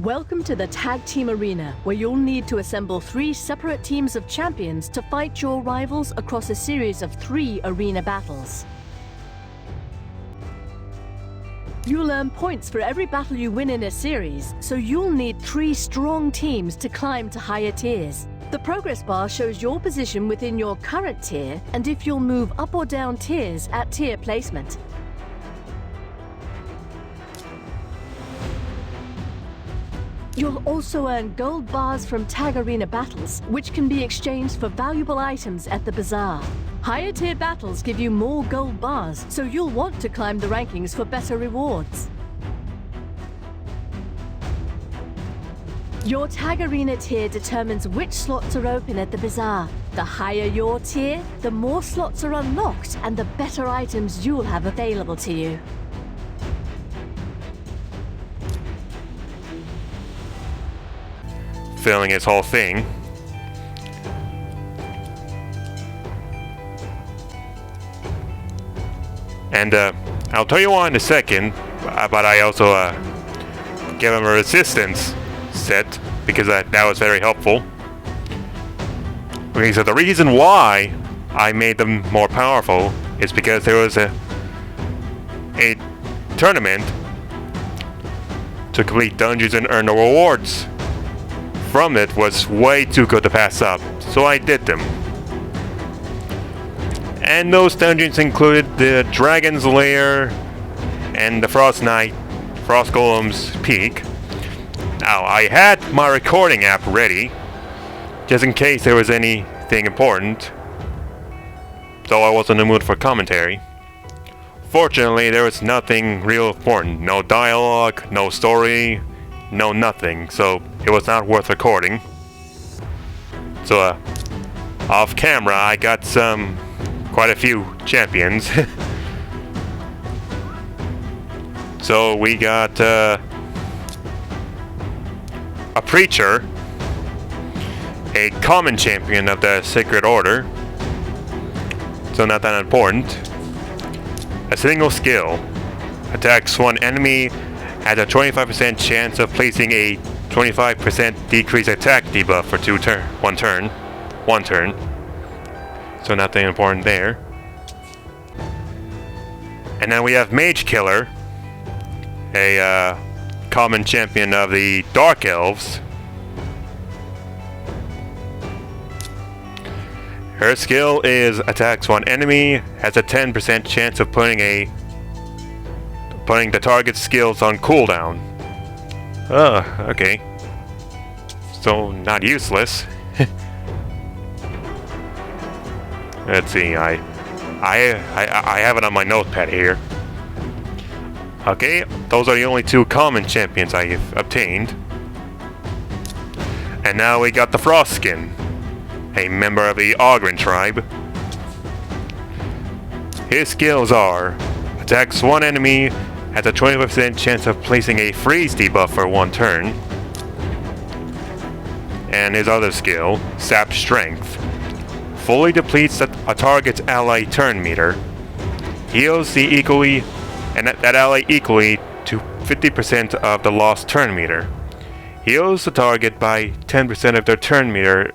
Welcome to the Tag Team Arena, where you'll need to assemble 3 separate teams of champions to fight your rivals across a series of 3 arena battles. You'll earn points for every battle you win in a series, so you'll need 3 strong teams to climb to higher tiers. The progress bar shows your position within your current tier and if you'll move up or down tiers at tier placement. You'll also earn gold bars from Tag Arena battles, which can be exchanged for valuable items at the bazaar. Higher tier battles give you more gold bars, so you'll want to climb the rankings for better rewards. Your Tag Arena tier determines which slots are open at the bazaar. The higher your tier, the more slots are unlocked and the better items you'll have available to you. Filling his whole thing. And I'll tell you why in a second, but I also gave him a resistance set because that was very helpful. Okay, so the reason why I made them more powerful is because there was a tournament to complete dungeons and earn the rewards from it was way too good to pass up, so I did them. And those dungeons included the Dragon's Lair and the Frost Knight, Frost Golem's Peak. Now, I had my recording app ready, just in case there was anything important, though I was in the mood for commentary. Fortunately, there was nothing real important. No dialogue, no story, no nothing, so it was not worth recording. So off camera I got quite a few champions. So we got a preacher, a common champion of the Sacred Order, so not that important. A single skill, attacks one enemy, has a 25% chance of placing a 25% decreased attack debuff for one turn. So nothing important there. And then we have Mage Killer, a common champion of the Dark Elves. Her skill is attacks one enemy, has a 10% chance of putting the target's skills on cooldown. Okay. So, not useless. Let's see, I have it on my notepad here. Okay, those are the only 2 common champions I've obtained. And now we got the Frostskin, a member of the Ogren tribe. His skills are attacks one enemy, has a 25% chance of placing a freeze debuff for 1 turn. And his other skill, Sap Strength, fully depletes a target's ally turn meter. Heals that ally equally to 50% of the lost turn meter. Heals the target by 10% of their turn meter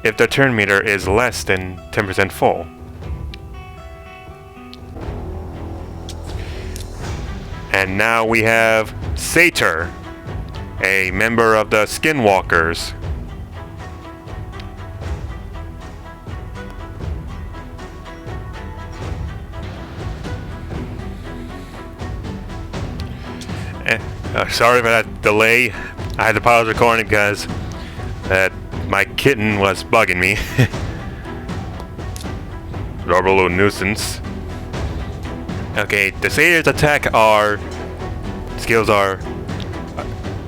if their turn meter is less than 10% full. And now we have Satyr, a member of the Skinwalkers. Sorry for that delay. I had to pause recording because my kitten was bugging me. Rubber little nuisance. Okay, the Satyr's attack skills are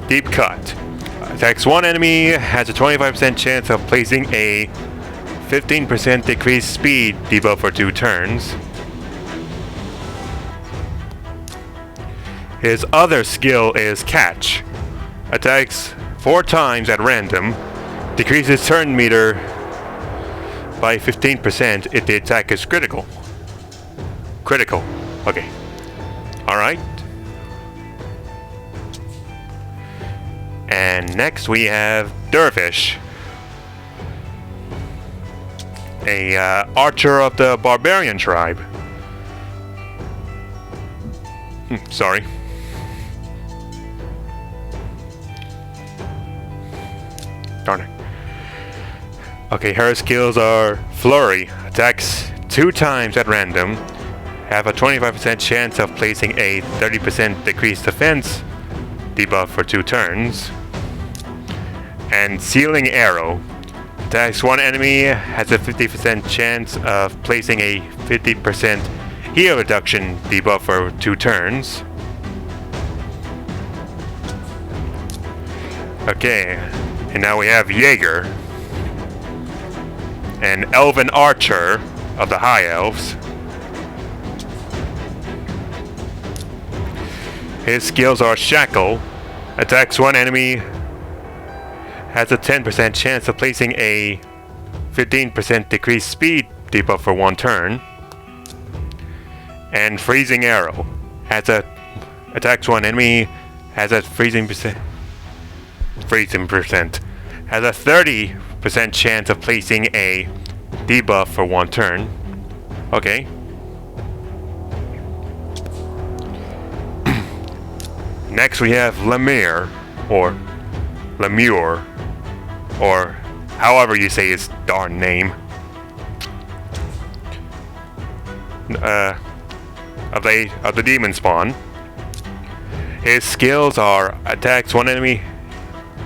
Deep Cut. Attacks one enemy, has a 25% chance of placing a 15% decreased speed debuff for 2 turns. His other skill is Catch. Attacks 4 times at random, decreases turn meter by 15% if the attack is critical. Okay. Alright. And next we have Dervish, a archer of the barbarian tribe. Sorry. Darn it. Okay, her skills are Flurry, attacks 2 times at random, have a 25% chance of placing a 30% decreased defense debuff for 2 turns. And Sealing Arrow, attacks 1 enemy, has a 50% chance of placing a 50% heal reduction debuff for 2 turns. Okay, and now we have Jaeger, an elven archer of the High Elves. His skills are Shackle, attacks 1 enemy, has a 10% chance of placing a 15% decreased speed debuff for 1 turn. And Freezing Arrow, attacks 1 enemy, has a freezing percent, has a 30% chance of placing a debuff for 1 turn. Okay. Next we have Lemure, or however you say his darn name. Of the demon spawn. His skills are attacks 1 enemy,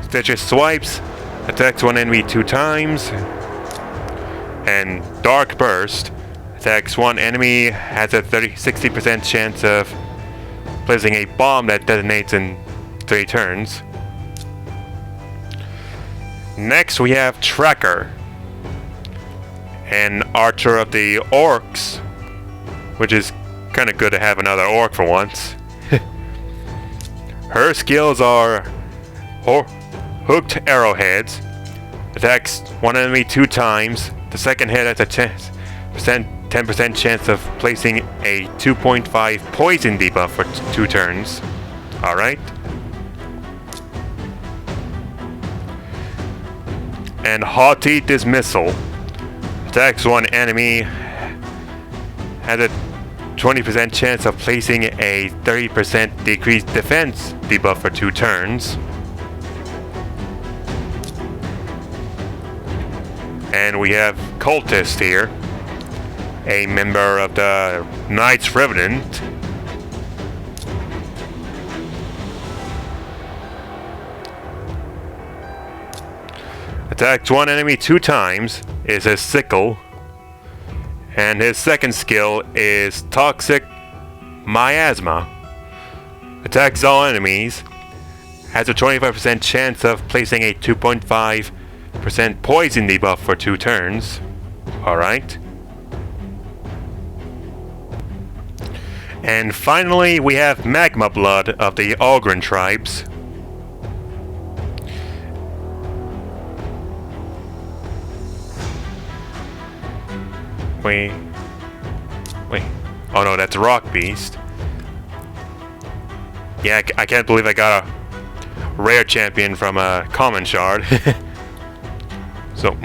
Stitches Swipes, attacks 1 enemy 2 times, and Dark Burst, attacks 1 enemy, has a 60% chance of placing a bomb that detonates in 3 turns. Next we have Tracker, an archer of the orcs, which is kind of good to have another orc for once. Her skills are Hooked Arrowheads, attacks 1 enemy 2 times. The second hit has a 10% chance of placing a 2.5 poison debuff for 2 turns. Alright. And Haughty Dismissal, attacks 1 enemy, has a 20% chance of placing a 30% decreased defense debuff for 2 turns. And we have Cultist here, a member of the Knights Revenant. Attacks 1 enemy 2 times, is a sickle. And his second skill is Toxic Miasma. Attacks all enemies. Has a 25% chance of placing a 2.5% poison debuff for 2 turns. Alright. And finally, we have Magma Blood of the Ogren tribes. Wait. Oh no, that's Rock Beast. Yeah, I can't believe I got a rare champion from a common shard. So,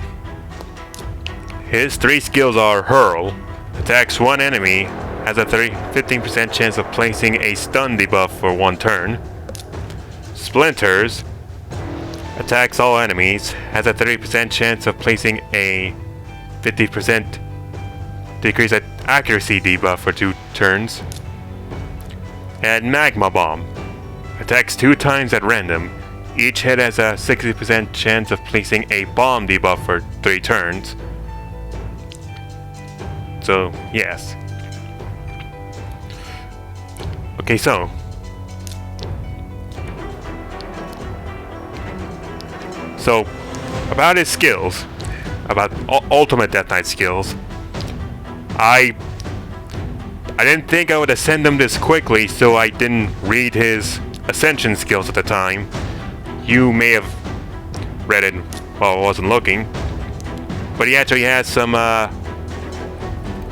his 3 skills are Hurl, attacks 1 enemy, has a 15% chance of placing a stun debuff for 1 turn. Splinters, attacks all enemies, has a 30% chance of placing a 50% decrease accuracy debuff for 2 turns. And Magma Bomb, attacks 2 times at random. Each hit has a 60% chance of placing a bomb debuff for 3 turns. So, yes. Okay, so about his skills, about Ultimate Death Knight skills, I didn't think I would ascend him this quickly, so I didn't read his Ascension skills at the time. You may have read it while I wasn't looking, but he actually has some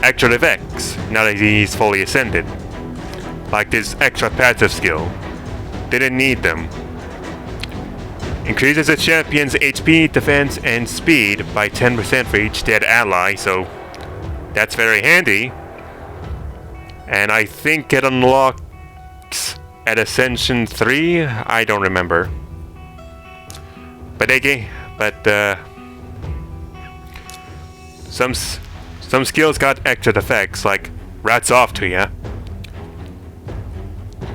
extra effects now that he's fully ascended, like this extra passive skill. Didn't need them. Increases the champion's HP, defense, and speed by 10% for each dead ally, so that's very handy. And I think it unlocks at Ascension 3? I don't remember. But some skills got extra effects, like rats off to ya.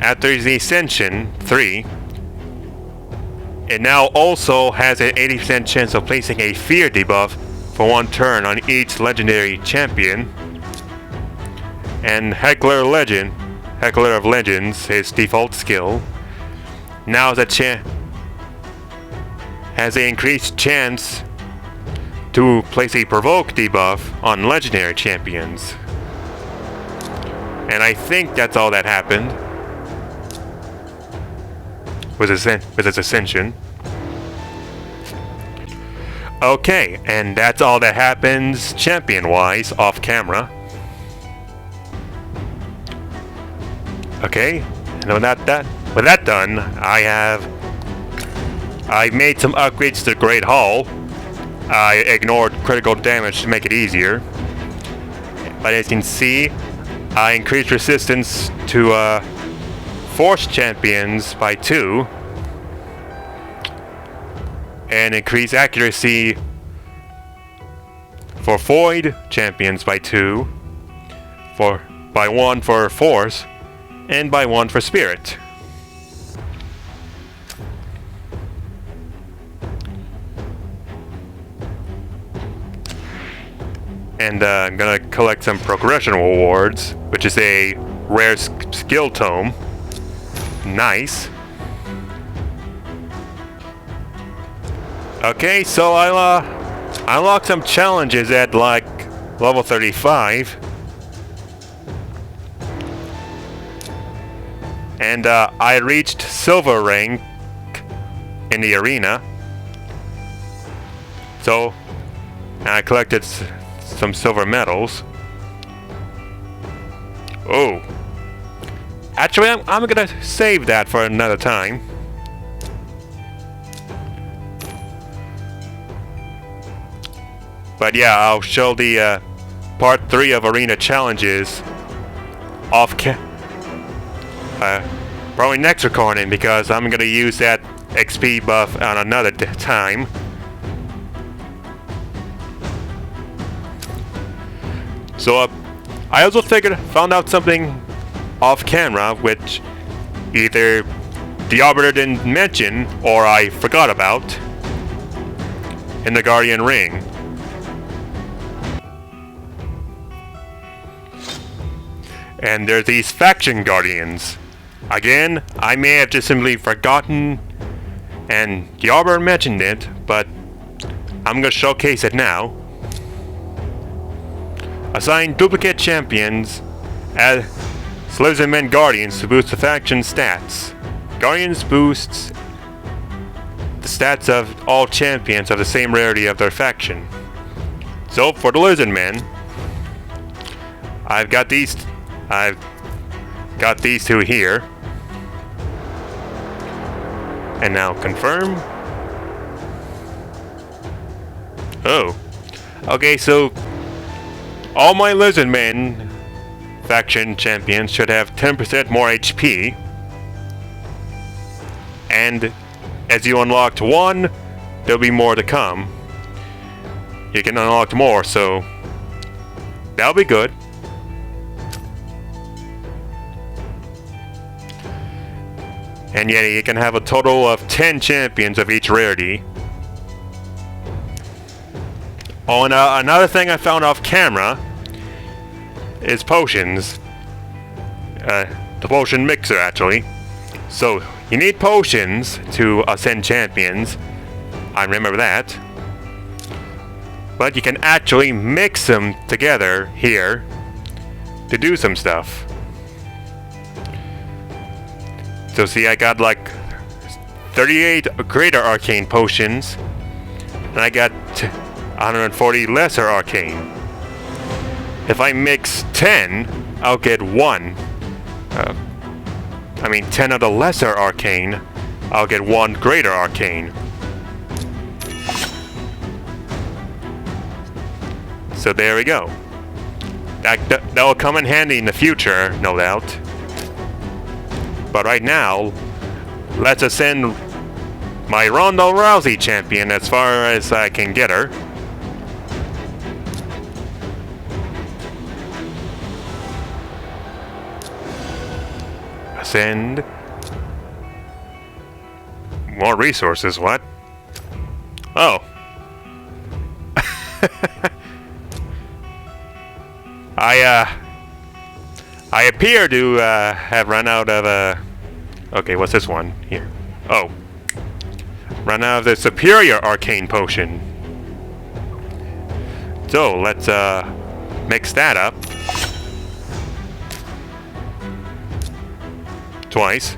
After the Ascension 3, it now also has an 80% chance of placing a fear debuff for 1 turn on each legendary champion. And Heckler of Legends, his default skill, now has an increased chance to place a provoke debuff on legendary champions. And I think that's all that happened with its Ascension. Okay, and that's all that happens champion-wise off camera. Okay, and with that done, I made some upgrades to the Great Hall. I ignored critical damage to make it easier. But as you can see, I increased resistance to Force champions by 2. And increased accuracy for Void champions by 2. By 1 for Force, and by 1 for Spirit. And I'm gonna collect some progression rewards, which is a rare skill tome. Nice. Okay, so I'll unlock some challenges at like level 35. And I reached silver rank in the arena. So I collected some silver medals. Oh. Actually, I'm gonna save that for another time. But yeah, I'll show the part 3 of arena challenges off probably next recording, because I'm gonna use that XP buff on another time. So I also found out something off camera, which either the Arbiter didn't mention or I forgot about in the Guardian Ring. And there's these faction guardians. Again, I may have just simply forgotten and the Arbiter mentioned it, but I'm gonna showcase it now. Assign duplicate champions as Slaves and Men Guardians to boost the faction stats. Guardians boosts the stats of all champions of the same rarity of their faction. So for the Lizard Men, I've got these two here. And now confirm. Oh. Okay, so all my Lizard Men faction champions should have 10% more HP. And as you unlocked one, there'll be more to come. You can unlock more, so that'll be good. And yeah, you can have a total of 10 champions of each rarity. Oh, and another thing I found off camera is potions. The potion mixer, actually. So, you need potions to ascend champions. I remember that. But you can actually mix them together here to do some stuff. So see, I got like 38 greater arcane potions, and I got 140 lesser arcane. If I mix 10, I'll get 1. 10 of the lesser arcane, I'll get 1 greater arcane. So there we go. That will come in handy in the future, no doubt. But right now, let's ascend my Ronda Rousey champion as far as I can get her. Ascend. More resources, what? Oh. I appear to have run out of okay, what's this one here? Oh. Run out of the superior arcane potion. So let's mix that up. Twice.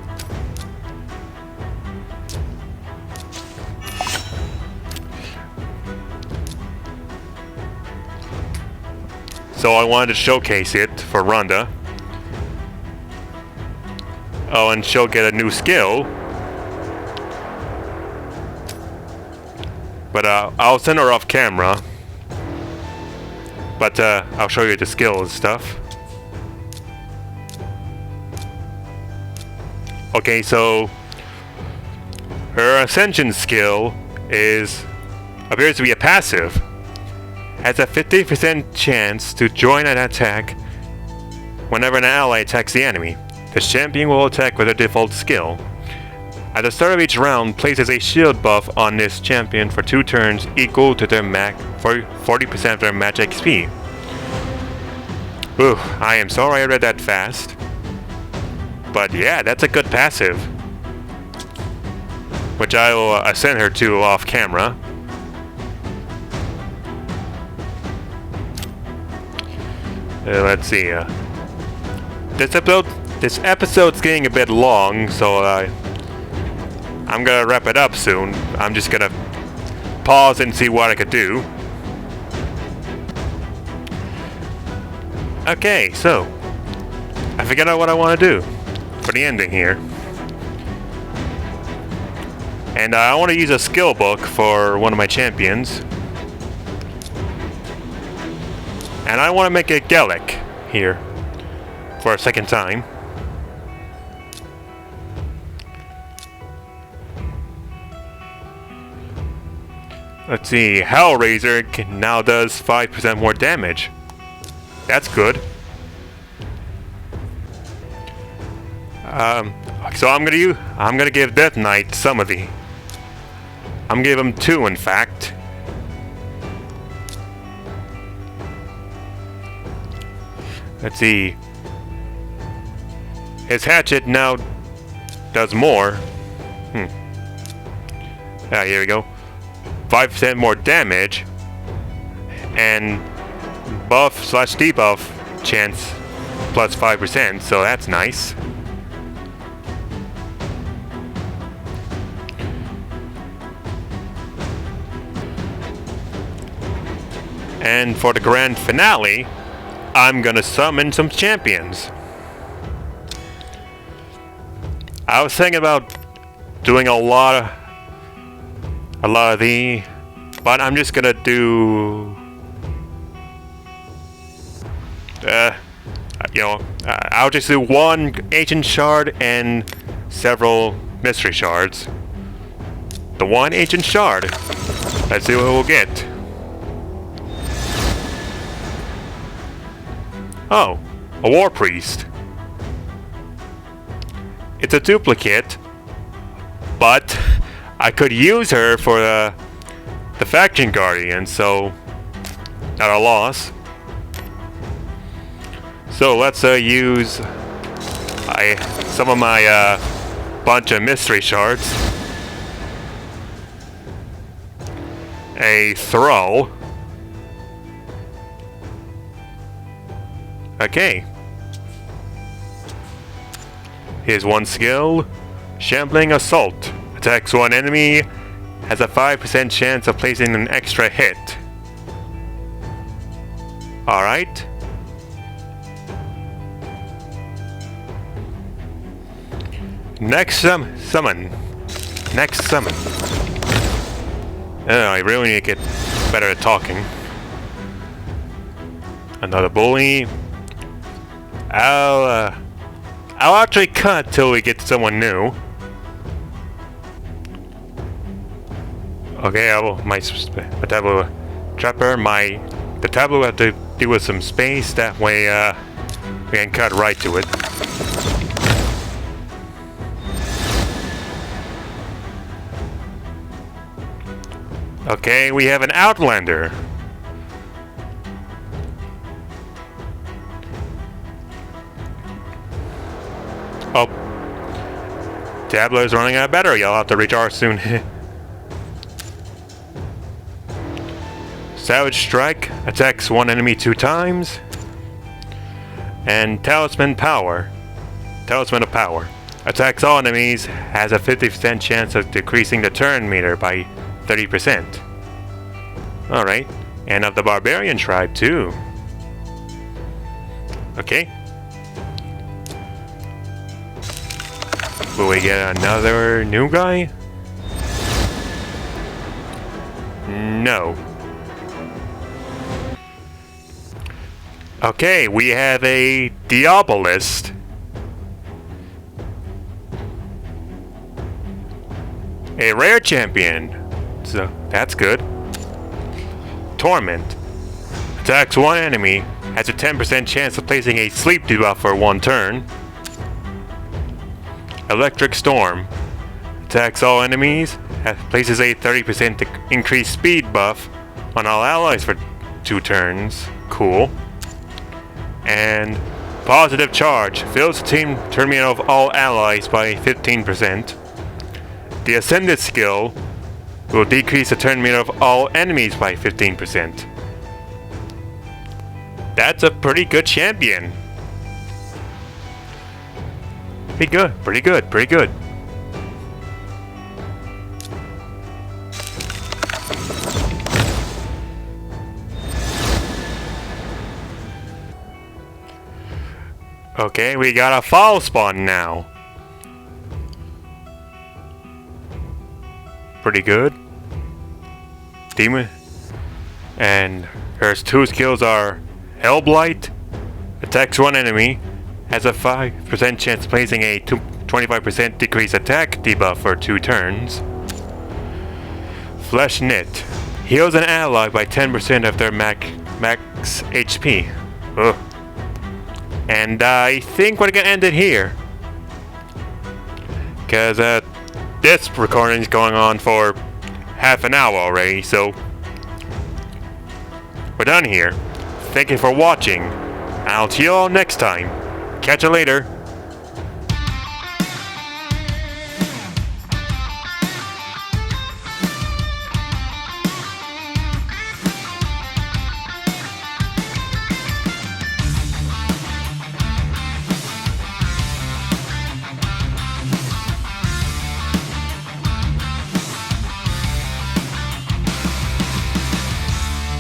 So I wanted to showcase it for Ronda. Oh, and she'll get a new skill. But I'll send her off camera. But I'll show you the skill and stuff. Okay, so her ascension skill appears to be a passive. Has a 50% chance to join an attack whenever an ally attacks the enemy. The champion will attack with a default skill. At the start of each round, places a shield buff on this champion for 2 turns equal to their 40% of their match XP. Ooh, I am sorry I read that fast. But yeah, that's a good passive. Which I will ascend her to off camera. Let's see. This episode's getting a bit long, so I'm gonna wrap it up soon. I'm just gonna pause and see what I could do. Okay, so I figured out what I want to do for the ending here. And I want to use a skill book for one of my champions. And I want to make a Gallic here for a second time. Let's see, Hellraiser now does 5% more damage. That's good. So I'm gonna give Death Knight some of the. I'm gonna give him 2, in fact. Let's see. His hatchet now does more. Ah, here we go. 5% more damage and buff/debuff chance plus 5%, so that's nice. And for the grand finale, I'm gonna summon some champions. I was thinking about doing a lot of the, but I'm just gonna do, I'll just do 1 ancient shard and several mystery shards. The 1 ancient shard. Let's see what we'll get. Oh, a war priest. It's a duplicate, but I could use her for the faction guardian, so not a loss. So let's use some of my bunch of mystery shards. A throw. Okay. Here's 1 skill. Shambling Assault. Attacks 1 enemy. Has a 5% chance of placing an extra hit. Alright. Next summon. Next summon. Oh, I really need to get better at talking. Another bully. I'll actually cut till we get someone new. Okay, my tableau trapper. The tableau have to deal with some space. That way, we can cut right to it. Okay, we have an Outlander. Oh. Tableau is running out of battery. I'll have to recharge soon. Savage Strike attacks one enemy 2 times. And Talisman of Power attacks all enemies, has a 50% chance of decreasing the turn meter by 30%. Alright, and of the Barbarian Tribe too. Okay. Will we get another new guy? No. Okay, we have a Diabolist. A rare champion. So that's good. Torment. Attacks one enemy. Has a 10% chance of placing a sleep debuff for 1 turn. Electric Storm. Attacks all enemies. Places a 30% increased speed buff on all allies for 2 turns. Cool. And Positive Charge. Fills the team turn meter of all allies by 15%. The Ascended skill will decrease the turn meter of all enemies by 15%. That's a pretty good champion. Pretty good. Okay, we got a foul spawn now. Pretty good. Demon. And her 2 skills are Hellblight. Attacks one enemy. Has a 5% chance of placing a 25% decreased attack debuff for 2 turns. Flesh Knit. Heals an ally by 10% of their max HP. Ugh. And I think we're gonna end it here. Because this recording is going on for half an hour already, so we're done here. Thank you for watching. I'll see you all next time. Catch you later.